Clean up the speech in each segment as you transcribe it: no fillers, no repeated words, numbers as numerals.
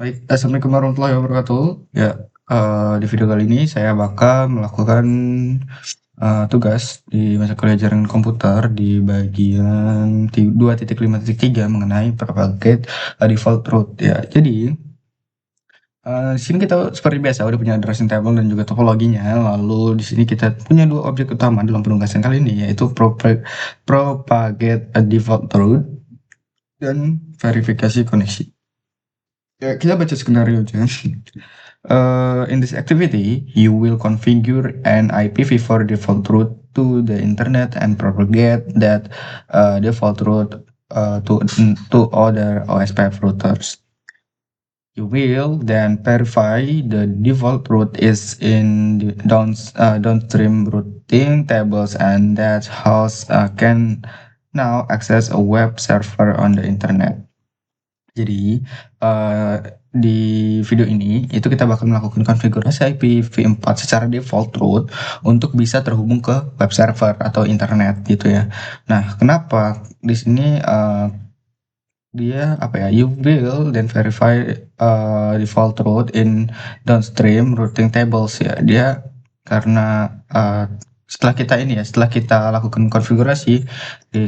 Baik, assalamualaikum warahmatullahi wabarakatuh. Ya, di video kali ini saya bakal melakukan tugas di mata kuliah jaringan komputer di bagian 2.5.3 mengenai propagate default root. Ya, jadi di sini kita seperti biasa udah punya addressing table dan juga topologinya. Lalu di sini kita punya dua objek utama dalam penugasan kali ini, yaitu propagate default root dan verifikasi koneksi. Ya, kita baca skenario aja. In this activity, you will configure an IPv4 default route to the internet and propagate that default route to other OSPF routers. You will then verify the default route is in the downstream routing tables, and that host can now access a web server on the internet. Jadi, di video ini, itu kita bakal melakukan konfigurasi IPv4 secara default root untuk bisa terhubung ke web server atau internet gitu ya. Nah, kenapa di sini dia apa ya, you will then verify default route in downstream routing tables ya. Dia karena setelah kita lakukan konfigurasi,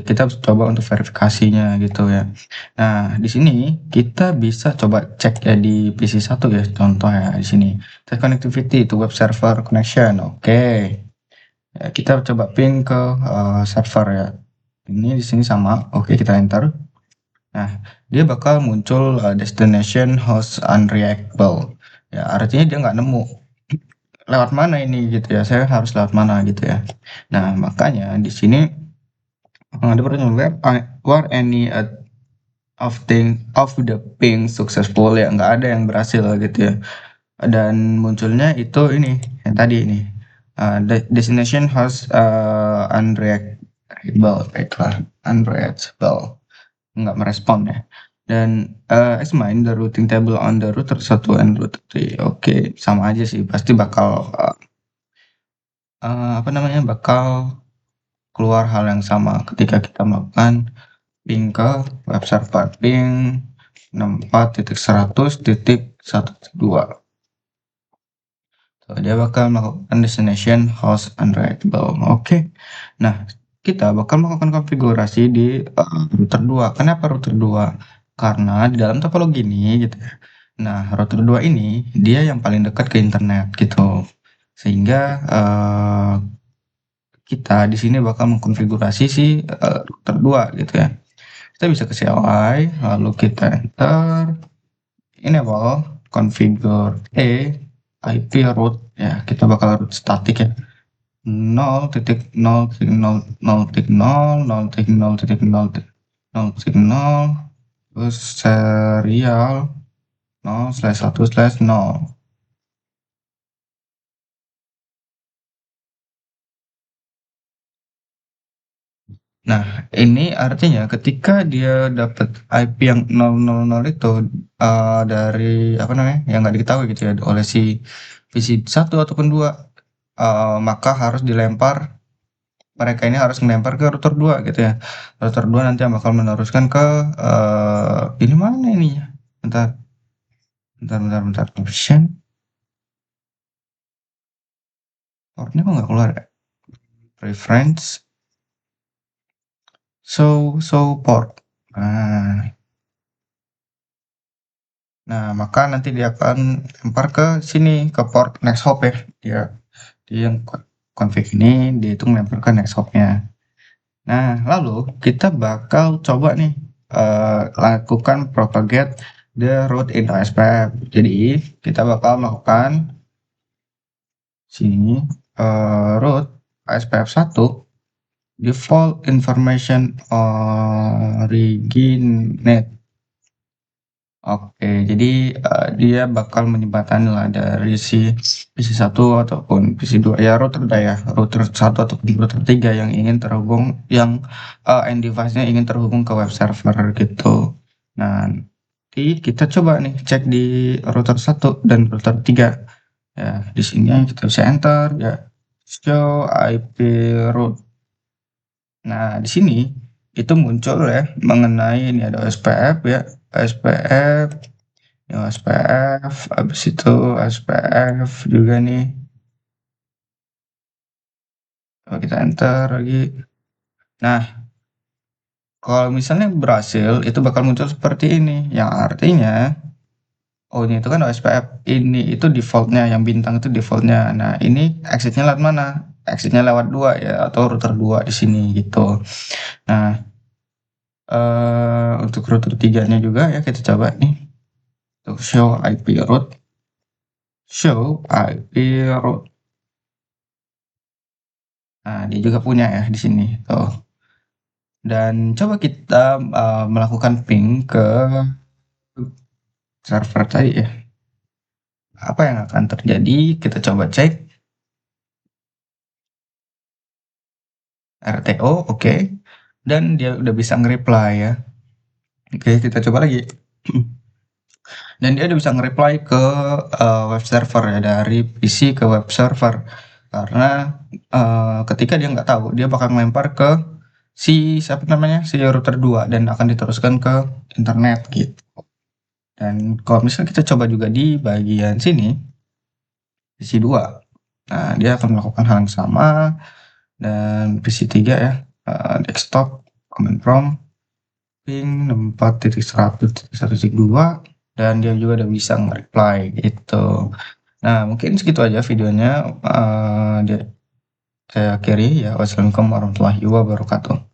kita coba untuk verifikasinya gitu ya. Nah, di sini kita bisa coba cek ya di PC1 ya, contoh ya di sini. Test connectivity to web server connection. Oke. Ya, kita coba ping ke server ya. Ini di sini sama. Oke, kita enter. Nah, dia bakal muncul destination host unreachable. Ya, artinya dia nggak nemu lewat mana ini gitu ya. Saya harus lewat mana gitu ya. Nah, makanya di sini ada pertanyaan were any of the ping successful ya, nggak ada yang berhasil gitu ya. Dan munculnya itu ini yang tadi ini destination host unreachable, nggak merespon ya. Dan examine the routing table on the router 1 and router 3. Oke, sama aja sih, pasti bakal bakal keluar hal yang sama ketika kita melakukan ping ke web server ping 64.100.1.2. Dia bakal melakukan destination host unreachable. Oke. Nah, kita bakal melakukan konfigurasi di router 2. Kenapa router 2? Karena di dalam topologi ini gitu ya. Nah, router 2 ini dia yang paling dekat ke internet gitu. Sehingga kita di sini bakal mengkonfigurasi si router 2 gitu ya. Kita bisa ke CLI, lalu kita enter enable configure IP root ya, kita bakal root static ya, 0.0.0.0.0.0.0 terus serial 0/1/0. Nah, ini artinya ketika dia dapat IP yang 000 itu dari yang nggak diketahui gitu ya oleh si PC1 ataupun 2, maka harus dilempar, mereka ini harus melempar ke router 2 gitu ya. Router 2 nanti bakal meneruskan ke ini mana ininya? Bentar. Option. Portnya kok nggak keluar ya? Preference. So port. Nah, maka nanti dia akan lempar ke sini, ke port next hop ya. Dia yang config ini dihitung lempar ke next hopnya. Nah, lalu kita bakal coba nih lakukan propagate the route in OSPF. Jadi kita bakal melakukan sini route OSPF 1 default information originate. Oke, jadi dia bakal menjembatani lah dari si PC1 ataupun PC2 ya, router 1 ataupun router 3 yang ingin terhubung, yang end device-nya ingin terhubung ke web server gitu. Nah, nanti kita coba nih cek di router 1 dan router 3. Ya, di sini kita bisa enter ya, show IP route. Nah, di sini itu muncul ya mengenai ini ada OSPF ya, OSPF SPF, habis itu SPF juga nih. Coba kita enter lagi. Nah, kalau misalnya berhasil, itu bakal muncul seperti ini, yang artinya, oh ini itu kan SPF, ini itu defaultnya, yang bintang itu defaultnya. Nah, ini exitnya lewat mana? Exitnya lewat 2 ya, atau router 2 di sini gitu. Nah, untuk router 3-nya juga ya kita coba nih. Untuk show IP route. Show IP route. Nah, dia juga punya ya di sini tuh. Dan coba kita melakukan ping ke server tadi ya. Apa yang akan terjadi? Kita coba cek. RTO, oke. Dan dia udah bisa nge-reply ya. Oke, kita coba lagi. Dan dia udah bisa nge-reply ke web server ya, dari PC ke web server. Karena ketika dia nggak tahu, dia bakal ngelempar ke si siapa namanya, si router 2 dan akan diteruskan ke internet gitu. Dan kalau misalnya kita coba juga di bagian sini, PC 2. Nah, dia akan melakukan hal yang sama dan PC 3 ya, desktop, command prompt, ping 4.100.1.2 dan dia juga udah bisa nge-reply gitu. Nah, mungkin segitu aja videonya. Saya akhiri ya. Wassalamualaikum warahmatullahi wabarakatuh.